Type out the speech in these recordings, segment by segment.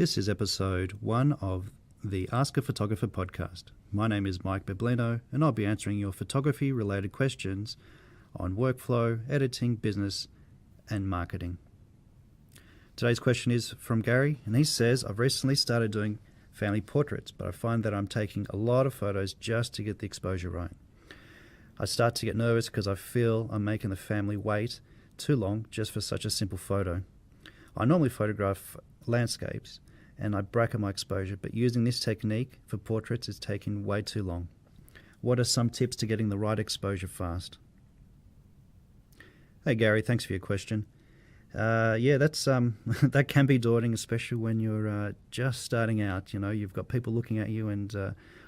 This is episode 1 of the Ask a Photographer podcast. My name is Mike Beblino, and I'll be answering your photography-related questions on workflow, editing, business, and marketing. Today's question is from Garry, and he says, I've recently started doing family portraits, but I find that I'm taking a lot of photos just to get the exposure right. I start to get nervous because I feel I'm making the family wait too long just for such a simple photo. I normally photograph landscapes and I bracket my exposure, but using this technique for portraits is taking way too long. What are some tips to getting the right exposure fast? Hey Garry, thanks for your question. That's that can be daunting, especially when you're just starting out. You know, you've got people looking at you, and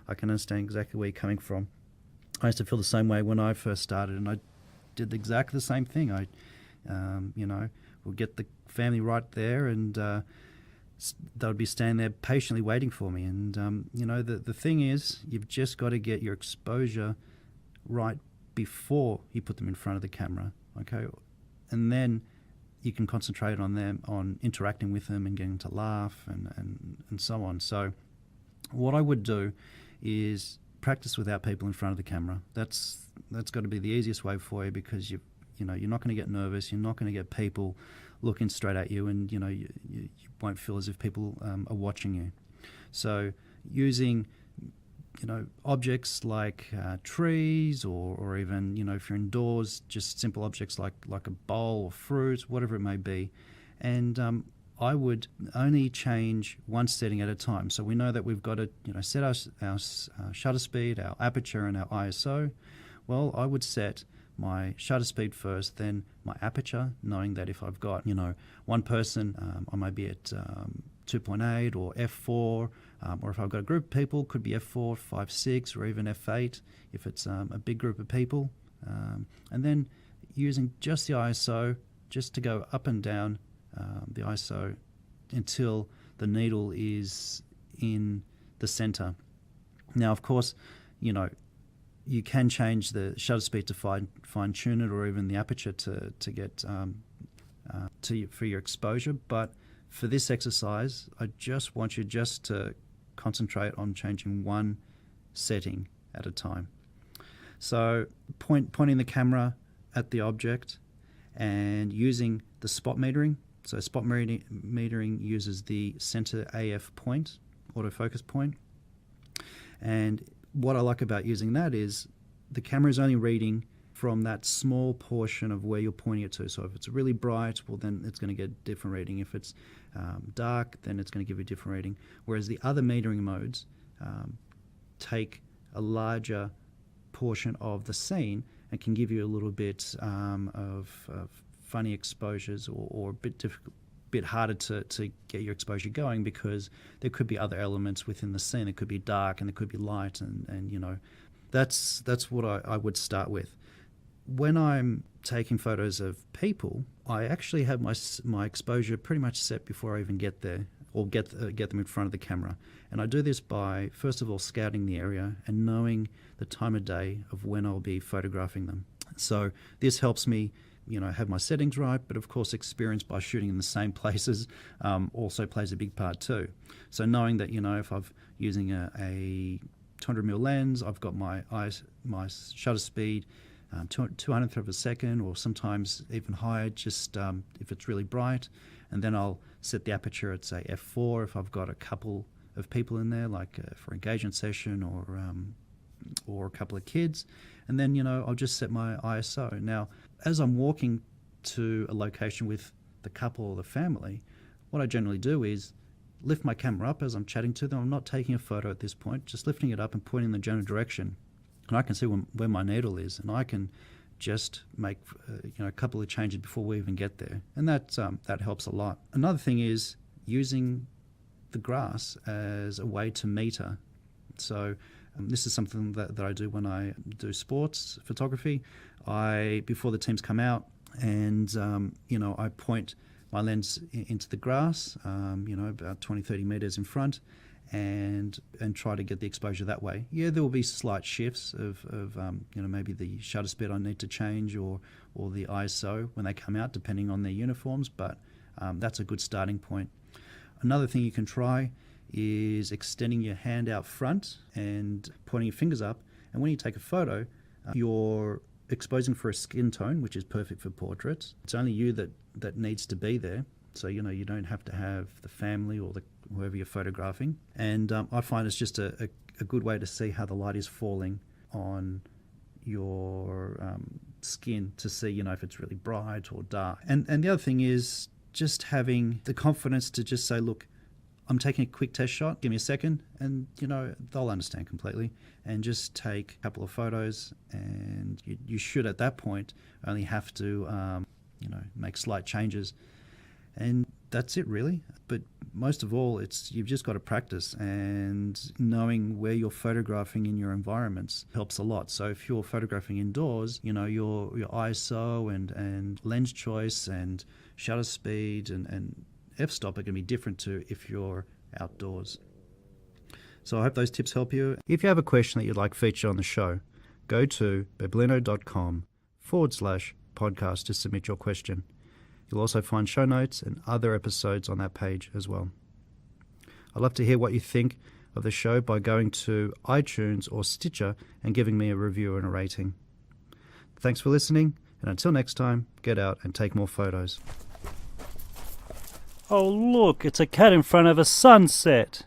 I can understand exactly where you're coming from. I used to feel the same way when I first started, and I did exactly the same thing. I would get the family right there, and they would be standing there patiently waiting for me. And the thing is, you've just got to get your exposure right before you put them in front of the camera, okay? And then you can concentrate on them, on interacting with them and getting to laugh and so on. So what I would do is practice without people in front of the camera. That's got to be the easiest way for you, because you're not going to get nervous. You're not going to get people looking straight at you, and you won't feel as if people are watching you. So using objects like trees, or even if you're indoors, just simple objects like a bowl or fruit, whatever it may be. And I would only change one setting at a time. So we know that we've got to set our shutter speed, our aperture, and our ISO. Well, I would set my shutter speed first, then my aperture, knowing that if I've got one person, I might be at 2.8 or f4, or if I've got a group of people, could be f4, 5, 6, or even f8 if it's a big group of people. And then using just the ISO, just to go up and down the ISO until the needle is in the center. Now, of course, you can change the shutter speed to fine tune it, or even the aperture to get for your exposure. But for this exercise, I just want you to concentrate on changing one setting at a time. So pointing the camera at the object and using the spot metering. So spot metering uses the center AF point, autofocus point. And what I like about using that is the camera is only reading from that small portion of where you're pointing it to. So if it's really bright, well, then it's going to get a different reading. If it's dark, then it's going to give you a different reading. Whereas the other metering modes take a larger portion of the scene and can give you a little bit of funny exposures, or a bit harder to get your exposure going, because there could be other elements within the scene. It could be dark and it could be light, and that's what I would start with. When I'm taking photos of people, I actually have my exposure pretty much set before I even get there, or get them in front of the camera. And I do this by, first of all, scouting the area and knowing the time of day of when I'll be photographing them. So this helps me have my settings right, but of course experience by shooting in the same places also plays a big part too. So knowing that if I'm using a 200mm lens, I've got my shutter speed 200th of a second, or sometimes even higher, just if it's really bright, and then I'll set the aperture at say f4 if I've got a couple of people in there, like for engagement session, or a couple of kids, and then I'll just set my ISO. Now, as I'm walking to a location with the couple or the family, what I generally do is lift my camera up as I'm chatting to them. I'm not taking a photo at this point, just lifting it up and pointing in the general direction, and I can see where my needle is, and I can just make a couple of changes before we even get there, and that helps a lot. Another thing is using the grass as a way to meter. So this is something that I do when I do sports photography. Before the teams come out, and I point my lens into the grass, about 20-30 meters in front, and try to get the exposure that way. Yeah, there will be slight shifts of maybe the shutter speed I need to change, or the ISO when they come out, depending on their uniforms, but that's a good starting point. Another thing you can try is extending your hand out front and pointing your fingers up. And when you take a photo, you're exposing for a skin tone, which is perfect for portraits. It's only you that needs to be there. So, you don't have to have the family or whoever you're photographing. And I find it's just a good way to see how the light is falling on your skin to see, if it's really bright or dark. And the other thing is just having the confidence to just say, look, I'm taking a quick test shot, give me a second, and, they'll understand completely. And just take a couple of photos, and you should at that point only have to, make slight changes. And that's it, really. But most of all, you've just got to practice, and knowing where you're photographing in your environments helps a lot. So if you're photographing indoors, your ISO and lens choice and shutter speed and f-stop are going to be different to if you're outdoors. So I hope those tips help you. If you have a question that you'd like featured on the show, go to beblino.com/podcast to submit your question. You'll also find show notes and other episodes on that page as well. I'd love to hear what you think of the show by going to iTunes or Stitcher and giving me a review and a rating. Thanks for listening, and until next time, get out and take more photos. Oh look, it's a cat in front of a sunset.